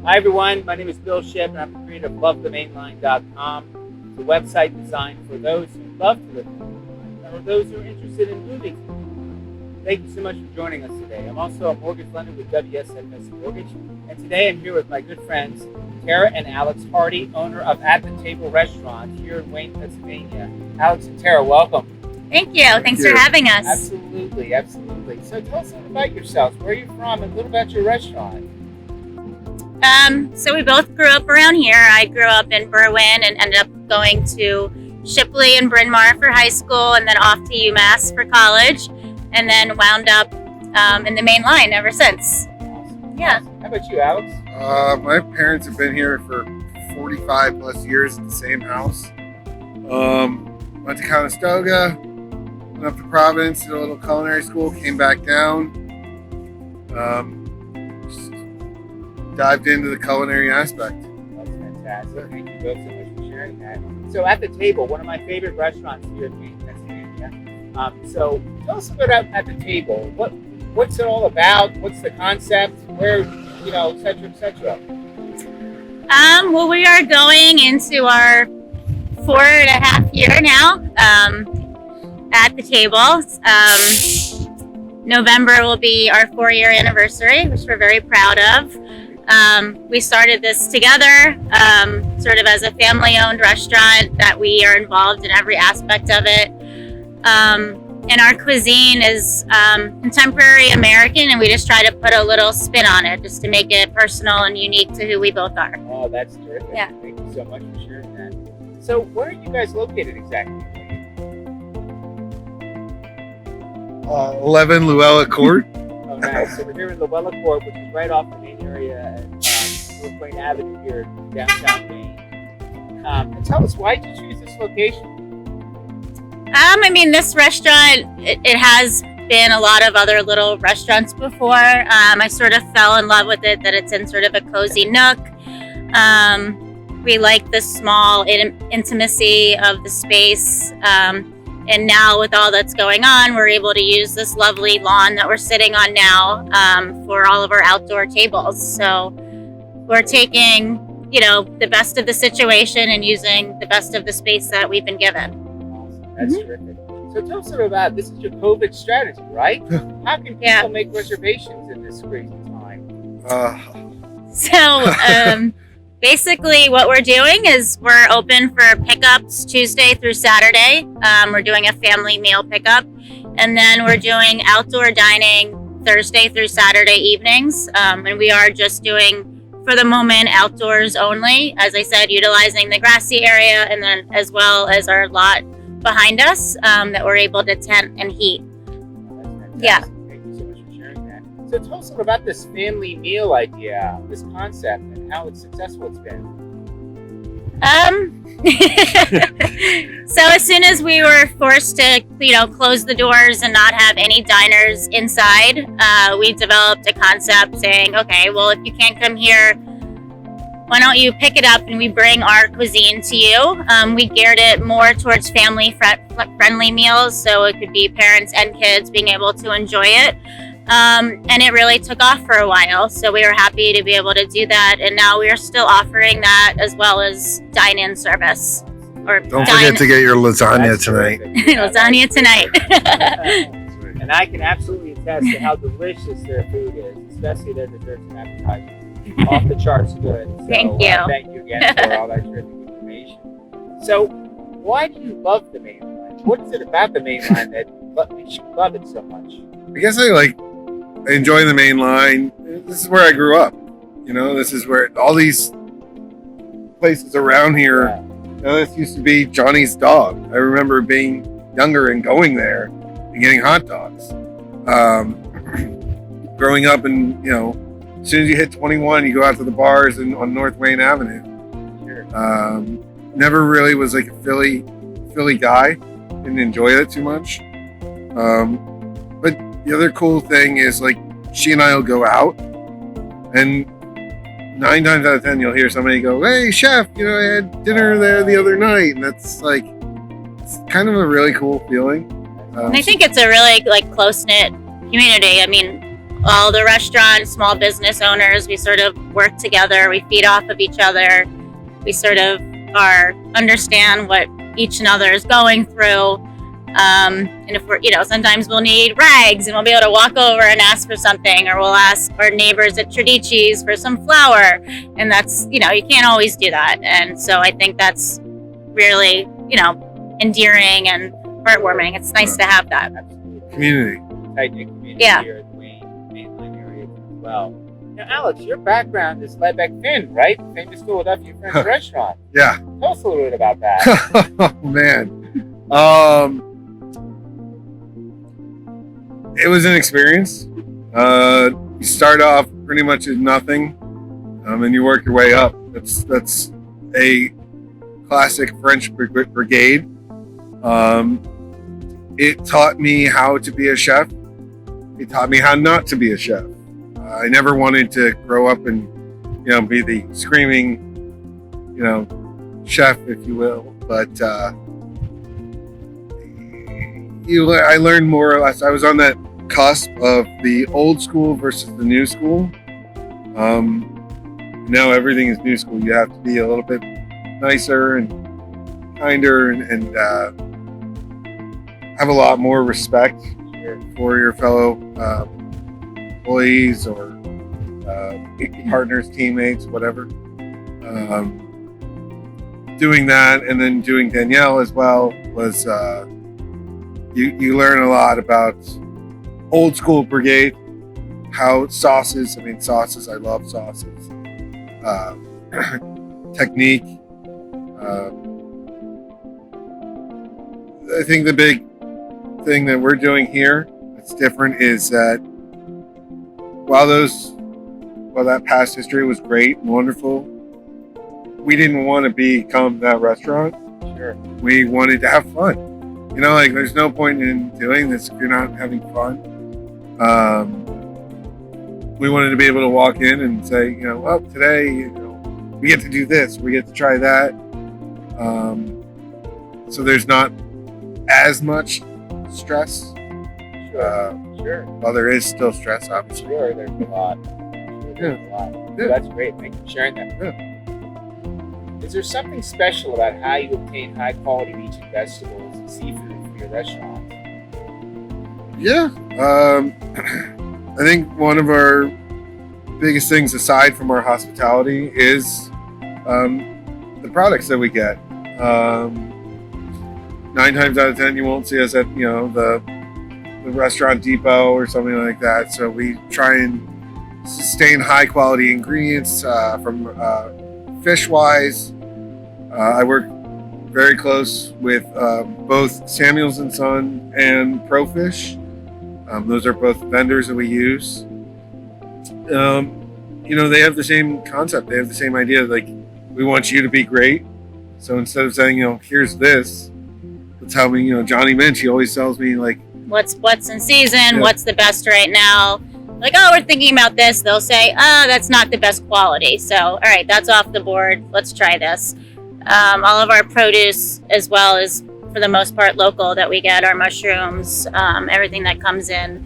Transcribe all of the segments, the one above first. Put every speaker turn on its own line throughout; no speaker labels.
Hi everyone, my name is Bill Shipp and I'm the creator of LoveTheMainline.com. It's a website designed for those who love to live in the mainline or those who are interested in moving to the mainline. Thank you so much for joining us today. I'm also a mortgage lender with WSFS Mortgage, and today I'm here with my good friends Tara and Alex Hardy, owner of At the Table Restaurant here in Wayne, Pennsylvania. Alex and Tara, welcome.
Thank you. Thanks for having us.
Absolutely, absolutely. So tell us a little about yourselves. Where are you from and a little about your restaurant?
So we both grew up around here. I grew up in Berwyn and ended up going to Shipley and Bryn Mawr for high school and then off to UMass for college and then wound up in the main line ever since.
Awesome.
Yeah.
Awesome. How about you, Alex?
My parents have been here for 45 plus years at the same house. Went to Conestoga, went up to Providence, did a little culinary school, came back down. Just dived into the culinary aspect.
That's fantastic. Thank you both so much for sharing that. So At the Table, one of my favorite restaurants here in Wayne, Pennsylvania. So tell us a bit about At the Table. What's it all about? What's the concept? Where, et cetera, et cetera.
Well, we are going into our 4.5 year now at the table. November will be our 4-year anniversary, which we're very proud of. We started this together, sort of as a family-owned restaurant that we are involved in every aspect of it. And our cuisine is contemporary American, and we just try to put a little spin on it just to make it personal and unique to who we both are.
Oh, that's terrific.
Yeah.
Thank you so much for sharing that. So where are you guys located exactly?
11 Luella Court.
Oh, nice. So we're here in Luella Court, which is right off the main area at North Wayne Avenue here in downtown Wayne. And tell us, why did you choose this location?
This restaurant, it has been a lot of other little restaurants before. I sort of fell in love with it, that it's in sort of a cozy nook. We like the small intimacy of the space. And now with all that's going on, we're able to use this lovely lawn that we're sitting on now for all of our outdoor tables. So we're taking, the best of the situation and using the best of the space that we've been given.
Awesome. That's terrific. So tell us about, this is your COVID strategy, right? How can people make reservations in this crazy time?
So basically what we're doing is we're open for pickups Tuesday through Saturday. We're doing a family meal pickup, and then we're doing outdoor dining Thursday through Saturday evenings. And we are just doing, for the moment, outdoors only. As I said, utilizing the grassy area and then as well as our lot behind us that we're able to tent and heat.
Yeah. Thank you so much for sharing that. So tell us about this family meal idea, this concept, and how successful it's been.
So as soon as we were forced to, close the doors and not have any diners inside, we developed a concept saying, okay, well, if you can't come here, why don't you pick it up and we bring our cuisine to you? We geared it more towards family-friendly meals, so it could be parents and kids being able to enjoy it. And it really took off for a while, so we were happy to be able to do that. And now we are still offering that as well as dine-in service.
Don't forget to get your lasagna tonight.
Lasagna tonight.
And I can absolutely attest to how delicious their food is, especially their desserts and appetizers. Off the charts good. So,
thank you.
Thank you again for all that terrific information. So, why do you love the main line? What is it about the main line that makes you love it so much?
I guess I enjoy the main line. This is where I grew up. This is where all these places around here.
Yeah.
This used to be Johnny's Dog. I remember being younger and going there and getting hot dogs. Growing up and, as soon as you hit 21, you go out to the bars on North Wayne Avenue.
Sure.
Never really was like a Philly guy. Didn't enjoy it too much. But the other cool thing is she and I will go out, and 9 times out of 10 you'll hear somebody go, "Hey chef, I had dinner there the other night," and that's it's kind of a really cool feeling.
And I think it's a really close-knit community. all the restaurant, small business owners, we sort of work together. We feed off of each other. We sort of understand what each another is going through. And if we're, sometimes we'll need rags and we'll be able to walk over and ask for something, or we'll ask our neighbors at Tradici's for some flour. And that's, you can't always do that. And so I think that's really, endearing and heartwarming. It's nice to have that.
Community.
Tight-knit community here at the mainline area as well. Now, Alex, your background is Lebeck Finn, right? Famous Philadelphia French restaurant.
Yeah.
Tell us a little bit about that.
Oh, man. It was an experience. You start off pretty much as nothing, and you work your way up. That's a classic French brigade. It taught me how to be a chef. It taught me how not to be a chef. I never wanted to grow up and, be the screaming, chef, if you will. But I learned more or less. I was on that cusp of the old school versus the new school. Now everything is new school. You have to be a little bit nicer and kinder and have a lot more respect for your fellow employees or partners, teammates, whatever. Doing that and then doing Danielle as well was you learn a lot about old school brigade, how sauces, I love sauces, technique. I think the big thing that we're doing here that's different is that while that past history was great and wonderful, we didn't want to become that restaurant.
Sure.
We wanted to have fun. There's no point in doing this if you're not having fun. We wanted to be able to walk in and say, well, today, we get to do this, we get to try that. So there's not as much stress.
Sure.
Well, there is still stress, obviously.
Sure, there's a lot.
Yeah.
So that's great. Thank you for sharing that.
Yeah.
Is there something special about how you obtain high quality meats and vegetables and seafood for your restaurants?
Yeah. I think one of our biggest things, aside from our hospitality, is the products that we get. 9 times out of 10, you won't see us at the restaurant depot or something like that. So we try and sustain high quality ingredients from fish wise. I work very close with both Samuels and Son and Profish. Those are both vendors that we use. They have the same concept. They have the same idea. Like, we want you to be great. So instead of saying, here's this, tell me, Johnny Minch, he always tells me like,
what's in season, what's the best right now. Like, oh, we're thinking about this. They'll say, oh, that's not the best quality. So, all right, that's off the board. Let's try this. All of our produce as well is, for the most part, local that we get, our mushrooms, everything that comes in.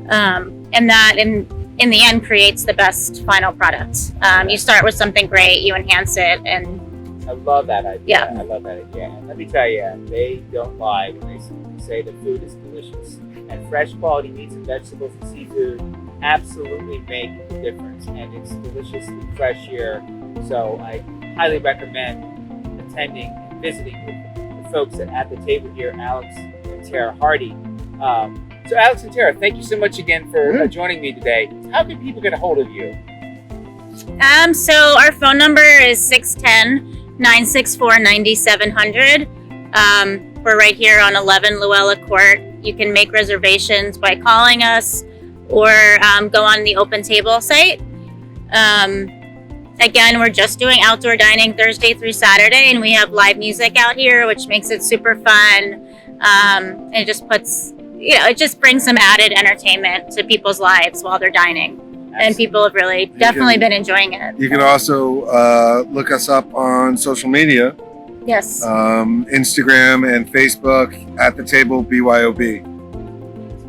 And that, in the end, creates the best final product. You start with something great, you enhance it, and
I love that idea.
Yeah.
I love that idea. And let me tell you, they don't lie when they say the food is delicious. And fresh quality meats and vegetables and seafood absolutely make a difference. And it's deliciously fresh here. So I highly recommend attending and visiting with the folks at the table here, Alex and Tara Hardy. So Alex and Tara, thank you so much again for joining me today. How can people get a hold of you?
So our phone number is 610-964-9700. We're right here on 11 Luella Court. You can make reservations by calling us or go on the Open Table site. Again, we're just doing outdoor dining Thursday through Saturday, and we have live music out here, which makes it super fun. And it just puts, it just brings some added entertainment to people's lives while they're dining. And people have really definitely been enjoying it.
You can also look us up on social media.
Yes.
Instagram and Facebook at the table BYOB.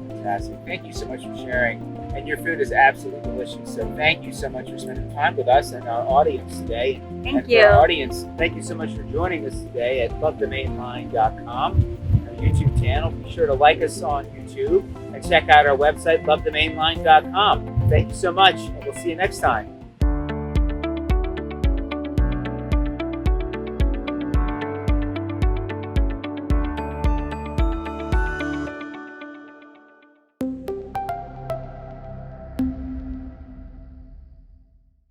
Fantastic. Thank you so much for sharing. And your food is absolutely delicious. So thank you so much for spending time with us and our audience today.
Thank
and
you.
For our audience, thank you so much for joining us today at lovethemainline.com, our YouTube channel. Be sure to like us on YouTube and check out our website, lovethemainline.com. Thank you so much, and we'll see you next time.